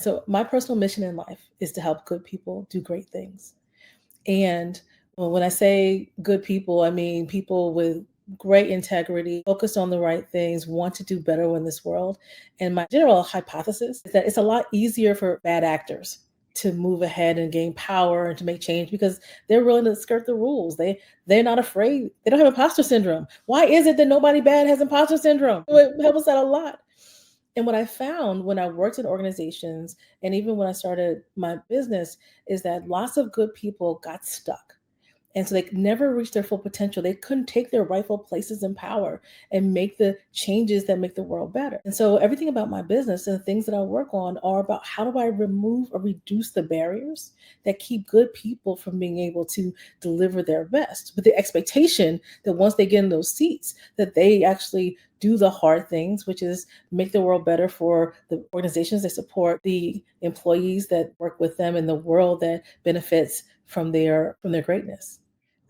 So my personal mission in life is to help good people do great things. And well, when I say good people, I mean people with great integrity, focused on the right things, want to do better in this world. And my general hypothesis is that it's a lot easier for bad actors to move ahead and gain power and to make change because they're willing to skirt the rules. They're not afraid. They don't have imposter syndrome. Why is it that nobody bad has imposter syndrome? It helps out a lot. And what I found when I worked in organizations and even when I started my business is that lots of good people got stuck. And so they never reached their full potential. They couldn't take their rightful places in power and make the changes that make the world better. And so everything about my business and the things that I work on are about how do I remove or reduce the barriers that keep good people from being able to deliver their best with the expectation that once they get in those seats, that they actually do the hard things, which is make the world better for the organizations they support, the employees that work with them, and the world that benefits from their greatness.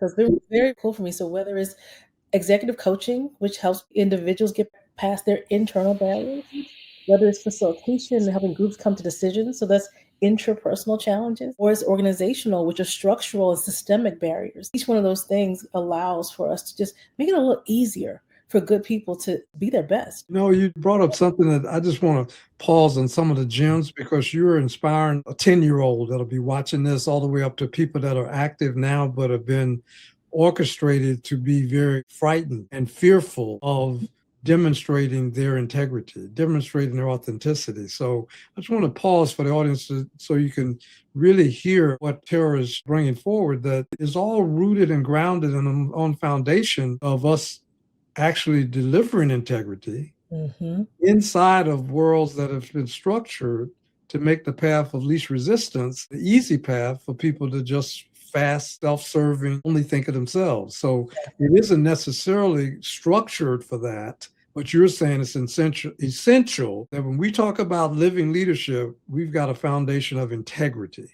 So it's been very cool for me. So whether it's executive coaching, which helps individuals get past their internal barriers, whether it's facilitation, helping groups come to decisions, so that's intrapersonal challenges, or it's organizational, which are structural and systemic barriers. Each one of those things allows for us to just make it a little easier for good people to be their best. You brought up something that I just want to pause on some of the gems because you're inspiring a 10-year-old that'll be watching this all the way up to people that are active now but have been orchestrated to be very frightened and fearful of demonstrating their integrity, demonstrating their authenticity. So I just want to pause for the audience so you can really hear what Tara is bringing forward, that is all rooted and grounded on foundation of us actually delivering integrity inside of worlds that have been structured to make the path of least resistance the easy path for people to just fast, self-serving, only think of themselves. So it isn't necessarily structured for that, but you're saying it's essential that when we talk about living leadership, we've got a foundation of integrity.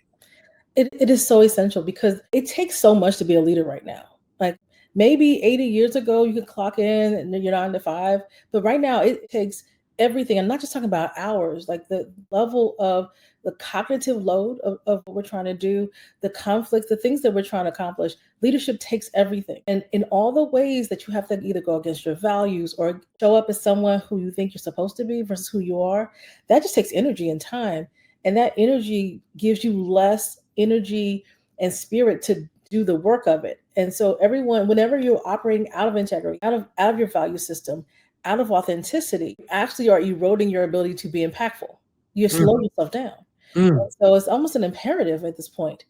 It is so essential because it takes so much to be a leader right now. Like maybe 80 years ago, you could clock in and you're 9 to 5, but right now it takes everything. I'm not just talking about hours, like the level of the cognitive load of what we're trying to do, the conflicts, the things that we're trying to accomplish. Leadership takes everything. And in all the ways that you have to either go against your values or show up as someone who you think you're supposed to be versus who you are, that just takes energy and time. And that energy gives you less energy and spirit to do the work of it. And so everyone, whenever you're operating out of integrity, out of your value system, out of authenticity, you actually are eroding your ability to be impactful. You slow yourself down. So it's almost an imperative at this point.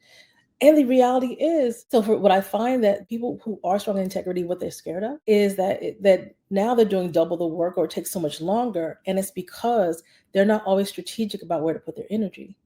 And the reality is, so for what I find that people who are strong in integrity, what they're scared of is that now they're doing double the work or it takes so much longer. And it's because they're not always strategic about where to put their energy.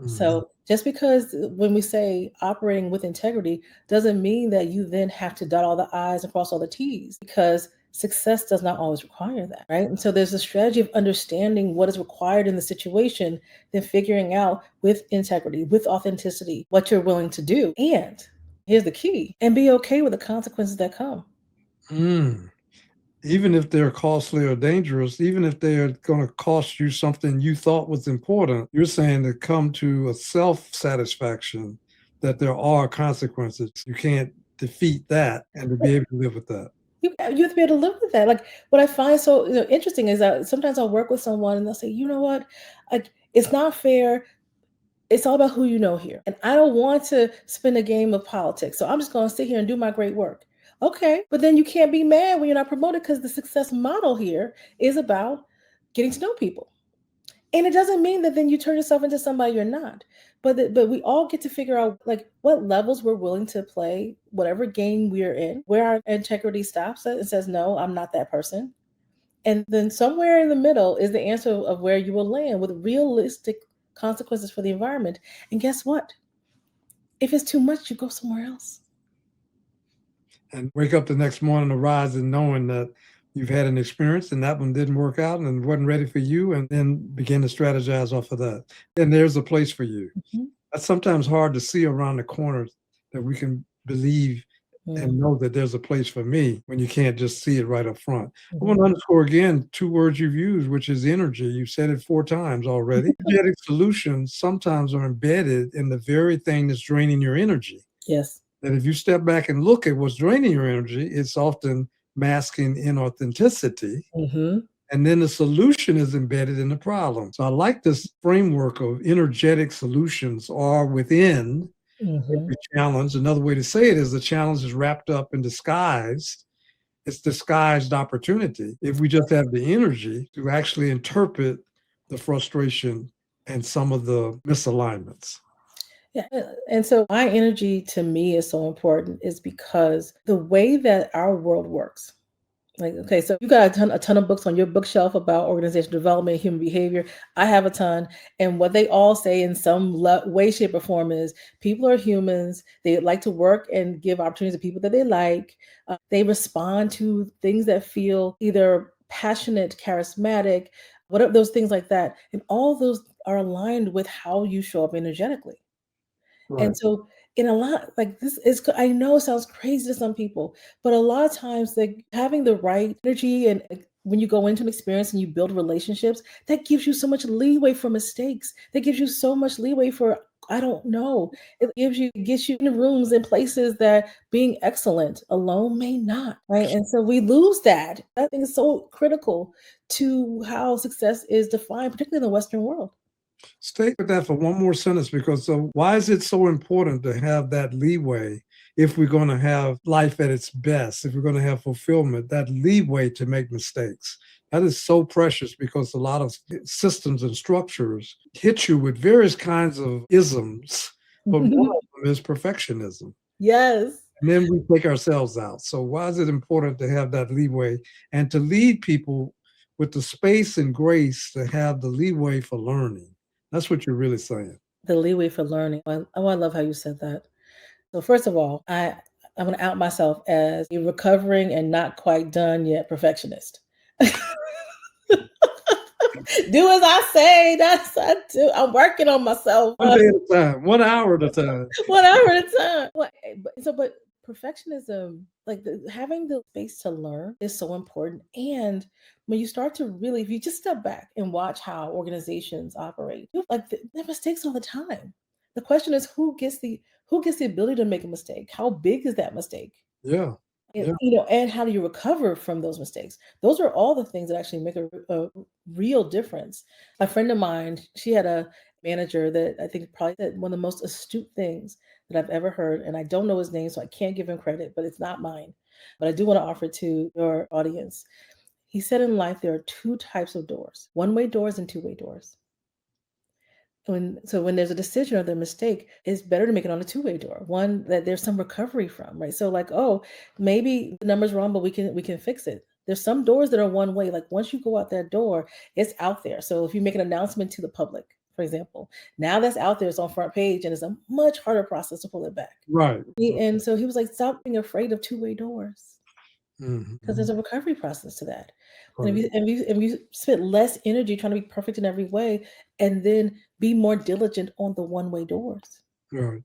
So just because when we say operating with integrity doesn't mean that you then have to dot all the I's and cross all the T's, because success does not always require that, right? And so there's a strategy of understanding what is required in the situation, then figuring out with integrity, with authenticity, what you're willing to do. And here's the key, and be okay with the consequences that come. Even if they're costly or dangerous, even if they're going to cost you something you thought was important, you're saying to come to a self-satisfaction that there are consequences. You can't defeat that and to be able to live with that. You have to be able to live with that. Like what I find so interesting is that sometimes I'll work with someone and they'll say, you know what, it's not fair. It's all about who you know here. And I don't want to spin a game of politics. So I'm just going to sit here and do my great work. Okay, but then you can't be mad when you're not promoted, because the success model here is about getting to know people. And it doesn't mean that then you turn yourself into somebody you're not. But we all get to figure out like what levels we're willing to play, whatever game we're in, where our integrity stops and says, no, I'm not that person. And then somewhere in the middle is the answer of where you will land with realistic consequences for the environment. And guess what? If it's too much, you go somewhere else. And wake up the next morning, arise and knowing that you've had an experience and that one didn't work out and wasn't ready for you, and then begin to strategize off of that. And there's a place for you. That's sometimes hard to see around the corner, that we can believe Mm, and know that there's a place for me when you can't just see it right up front. I mhm. want to underscore again 2 words you've used, which is energy. You've said it 4 times already. Energetic solutions sometimes are embedded in the very thing that's draining your energy. Yes. That if you step back and look at what's draining your energy, it's often masking inauthenticity. Mhm. And then the solution is embedded in the problem. So I like this framework of energetic solutions are within Mhm. every challenge. Another way to say it is the challenge is wrapped up in disguise. It's disguised opportunity if we just have the energy to actually interpret the frustration and some of the misalignments. Yeah, and so my energy to me is so important is because the way that our world works. Like, okay, so you got a ton of books on your bookshelf about organizational development, human behavior. I have a ton, and what they all say in some way, shape, or form is people are humans. They like to work and give opportunities to people that they like. They respond to things that feel either passionate, charismatic, whatever those things like that, and all those are aligned with how you show up energetically. And Right. so in a lot like this is I know it sounds crazy to some people, but a lot of times like having the right energy and like, when you go into an experience and you build relationships, that gives you so much leeway for mistakes. That gives you so much leeway for I don't know. It gets you in rooms and places that being excellent alone may not, right? And so we lose that. I think is so critical to how success is defined, particularly in the Western world. Stay with that for one more sentence because why is it so important to have that leeway if we're going to have life at its best, if we're going to have fulfillment, that leeway to make mistakes? That is so precious because a lot of systems and structures hit you with various kinds of isms, but one of them is perfectionism. Yes. And then we take ourselves out. So why is it important to have that leeway and to lead people with the space and grace to have the leeway for learning? That's what you're really saying. The leeway for learning. I love how you said that. So first of all, I'm gonna out myself as a recovering and not quite done yet perfectionist. Do as I say, that's I do. I'm working on myself. One day at a time, 1 hour at a time. Whatever the time. But perfectionism, like having the space to learn is so important. And when you start to really, if you just step back and watch how organizations operate, there are mistakes all the time. The question is who gets the ability to make a mistake? How big is that mistake? Yeah. And, Yeah. and how do you recover from those mistakes? Those are all the things that actually make a real difference. A friend of mine, she had a manager that I think probably said one of the most astute things that I've ever heard. And I don't know his name, so I can't give him credit, but it's not mine. But I do want to offer it to your audience. He said in life there are two types of doors: one-way doors and two-way doors. When there's a decision or the mistake, it's better to make it on a two-way door, one that there's some recovery from, right? So like, oh, maybe the number's wrong, but we can fix it. There's some doors that are one way. Like once you go out that door, it's out there. So if you make an announcement to the public, for example, now that's out there, it's on front page, and it's a much harder process to pull it back. Right. And so he was like, stop being afraid of two-way doors. Because Mhm. there's a recovery process to that. And if Right. you spend less energy trying to be perfect in every way, and then be more diligent on the one-way doors. Right.